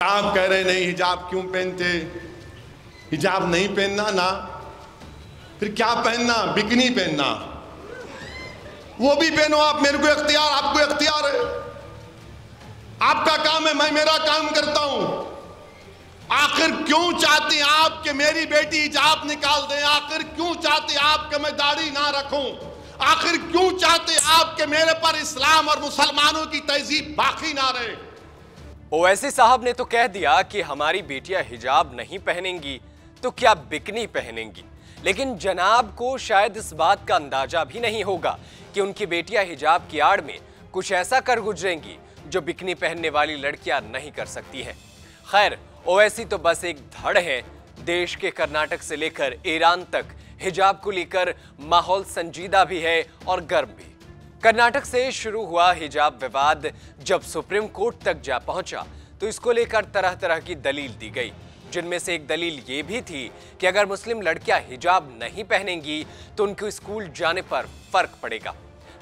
आप कह रहे नहीं हिजाब क्यों पहनते, हिजाब नहीं पहनना ना, फिर क्या पहनना, बिकनी पहनना, वो भी पहनो आप, मेरे को इख्तियार, आपको इख्तियार है, आपका काम है, मैं मेरा काम करता हूं। आखिर क्यों चाहते हैं आप कि मेरी बेटी हिजाब निकाल दें? आखिर क्यों चाहते आप कि मैं दाढ़ी ना रखूं? आखिर क्यों चाहते आप कि मेरे पर इस्लाम और मुसलमानों की तहजीब बाकी ना रहे? ओवैसी साहब ने तो कह दिया कि हमारी बेटियां हिजाब नहीं पहनेंगी तो क्या बिकनी पहनेंगी, लेकिन जनाब को शायद इस बात का अंदाजा भी नहीं होगा कि उनकी बेटियां हिजाब की आड़ में कुछ ऐसा कर गुजरेंगी जो बिकनी पहनने वाली लड़कियां नहीं कर सकती हैं। खैर, ओवैसी तो बस एक धड़ है। देश के कर्नाटक से लेकर ईरान तक हिजाब को लेकर माहौल संजीदा भी है और गर्म भी। कर्नाटक से शुरू हुआ हिजाब विवाद जब सुप्रीम कोर्ट तक जा पहुंचा तो इसको लेकर तरह तरह की दलील दी गई, जिनमें से एक दलील ये भी थी कि अगर मुस्लिम लड़कियां हिजाब नहीं पहनेंगी तो उनको स्कूल जाने पर फर्क पड़ेगा।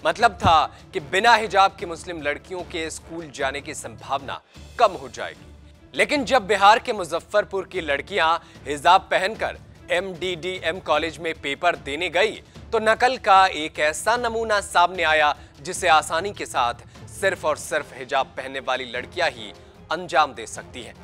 मतलब था कि बिना हिजाब की मुस्लिम लड़कियों के स्कूल जाने की संभावना कम हो जाएगी। लेकिन जब बिहार के मुजफ्फरपुर की लड़कियां हिजाब पहनकर MDDM कॉलेज में पेपर देने गई तो नकल का एक ऐसा नमूना सामने आया जिसे आसानी के साथ सिर्फ और सिर्फ हिजाब पहनने वाली लड़कियां ही अंजाम दे सकती हैं।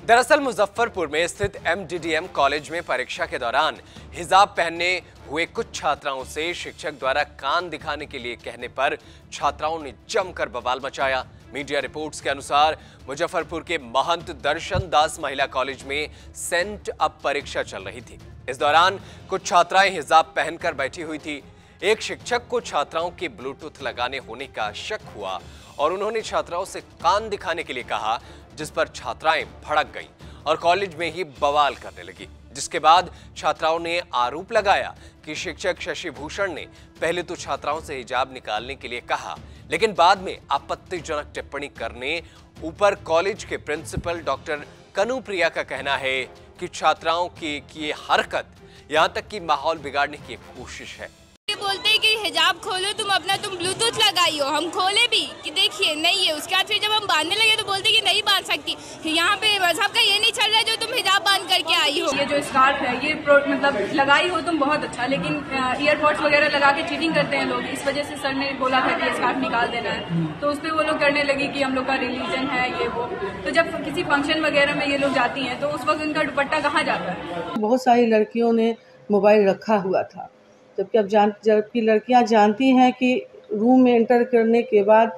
दरअसल मुजफ्फरपुर में स्थित MDDM कॉलेज में परीक्षा के दौरान हिजाब पहनने हुए कुछ छात्राओं से शिक्षक द्वारा कान दिखाने के लिए कहने पर छात्राओं ने जमकर बवाल मचाया। मीडिया रिपोर्ट्स के अनुसार मुजफ्फरपुर के महंत दर्शन दास महिला कॉलेज में सेंट अप परीक्षा चल रही थी। इस दौरान कुछ छात्राएं हिजाब पहनकर बैठी हुई थी। एक शिक्षक को छात्राओं के ब्लूटूथ लगाने होने का शक हुआ और उन्होंने छात्राओं से कान दिखाने के लिए कहा, जिस पर छात्राएं भड़क गईं और कॉलेज में ही बवाल करने लगी। जिसके बाद छात्राओं ने आरोप लगाया कि शिक्षक शशि भूषण ने पहले तो छात्राओं से हिजाब निकालने के लिए कहा, लेकिन बाद में आपत्तिजनक टिप्पणी करने ऊपर कॉलेज के प्रिंसिपल डॉक्टर कनु प्रिया का कहना है कि छात्राओं की ये हरकत यहां तक कि माहौल बिगाड़ने की कोशिश है। ये बोलते हैं कि हिजाब खोलो, तुम ब्लूटूथ लगाई हो, हम खोले भी कि देखिए नहीं है। उसके बाद फिर जब हम बांधने लगे तो बोलते कि नहीं बांध सकती। यहाँ पे मजहब का ये नहीं चल रहा है जो तुम हिजाब बांध करके आई हो। ये जो स्कार्फ है ये मतलब लगाई हो तुम बहुत अच्छा, लेकिन ईयरपोड्स वगैरह लगा के चीटिंग करते हैं लोग। इस वजह से सर ने बोला था कि स्कार्फ निकाल देना है, तो उस पर वो लोग करने लगी कि हम लोग का रिलीजन है ये वो। तो जब किसी फंक्शन वगैरह में ये लोग जाती हैं तो उस वक्त उनका दुपट्टा कहाँ जाता है। बहुत सारी लड़कियों ने मोबाइल रखा हुआ था, जबकि लड़कियां जानती हैं कि रूम में एंटर करने के बाद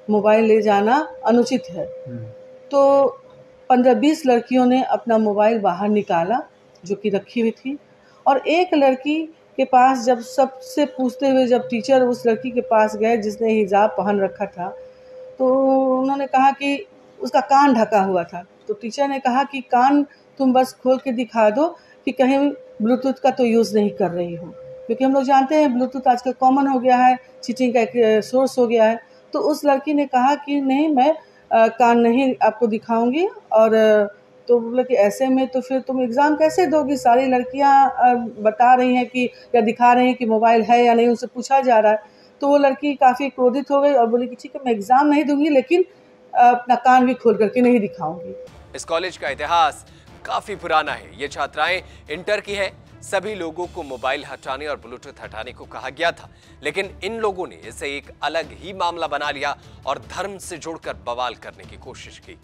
मोबाइल ले जाना अनुचित है। तो 15-20 लड़कियों ने अपना मोबाइल बाहर निकाला जो कि रखी हुई थी, और एक लड़की के पास जब सबसे पूछते हुए जब टीचर उस लड़की के पास गए जिसने हिजाब पहन रखा था, तो उन्होंने कहा कि उसका कान ढका हुआ था। तो टीचर ने कहा कि कान तुम बस खोल के दिखा दो कि कहीं ब्लूटूथ का तो यूज़ नहीं कर रही हो, क्योंकि हम लोग जानते हैं ब्लूटूथ आजकल कॉमन हो गया है, चीटिंग का एक सोर्स हो गया है। तो उस लड़की ने कहा कि नहीं, मैं कान नहीं आपको दिखाऊंगी। और तो बोला कि ऐसे में तो फिर तुम एग्ज़ाम कैसे दोगी? सारी लड़कियां बता रही हैं कि या दिखा रही हैं कि मोबाइल है या नहीं, उनसे पूछा जा रहा है। तो वो लड़की काफ़ी क्रोधित हो गई और बोली कि ठीक है, मैं एग्ज़ाम नहीं दूंगी, लेकिन अपना कान भी खोल करके नहीं दिखाऊंगी। इस कॉलेज का इतिहास काफी पुराना है। ये छात्राएं इंटर की हैं। सभी लोगों को मोबाइल हटाने और ब्लूटूथ हटाने को कहा गया था, लेकिन इन लोगों ने इसे एक अलग ही मामला बना लिया और धर्म से जोड़कर बवाल करने की कोशिश की।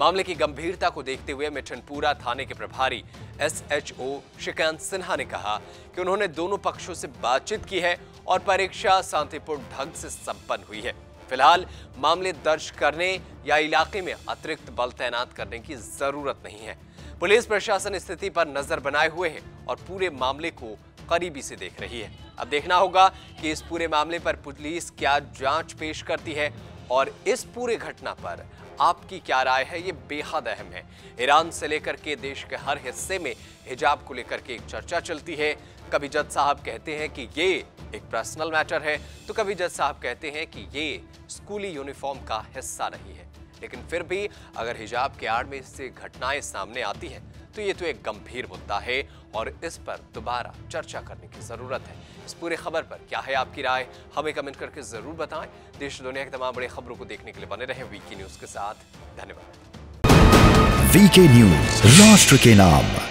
मामले की गंभीरता को देखते हुए मिठनपुरा थाने के प्रभारी SHO श्रीकांत सिन्हा ने कहा कि उन्होंने दोनों पक्षों से बातचीत की है और परीक्षा शांतिपूर्ण ढंग से संपन्न हुई है। फिलहाल मामले दर्ज करने या इलाके में अतिरिक्त बल तैनात करने की जरूरत नहीं है। पुलिस प्रशासन स्थिति पर नजर बनाए हुए है और पूरे मामले को करीबी से देख रही है। अब देखना होगा कि इस पूरे मामले पर पुलिस क्या जांच पेश करती है और इस पूरे घटना पर आपकी क्या राय है, ये बेहद अहम है। ईरान से लेकर के देश के हर हिस्से में हिजाब को लेकर के एक चर्चा चलती है। कभी जज साहब कहते हैं कि ये एक पर्सनल मैटर है, तो कभी जज साहब कहते हैं कि ये स्कूली यूनिफॉर्म का हिस्सा नहीं है। लेकिन फिर भी अगर हिजाब के आड़ में से घटनाएं सामने आती हैं तो ये तो एक गंभीर मुद्दा है और इस पर दोबारा चर्चा करने की जरूरत है। इस पूरे खबर पर क्या है आपकी राय, हमें कमेंट करके जरूर बताएं। देश दुनिया की तमाम बड़ी खबरों को देखने के लिए बने रहे वीकी न्यूज के साथ। धन्यवाद। वीके न्यूज, राष्ट्र के नाम।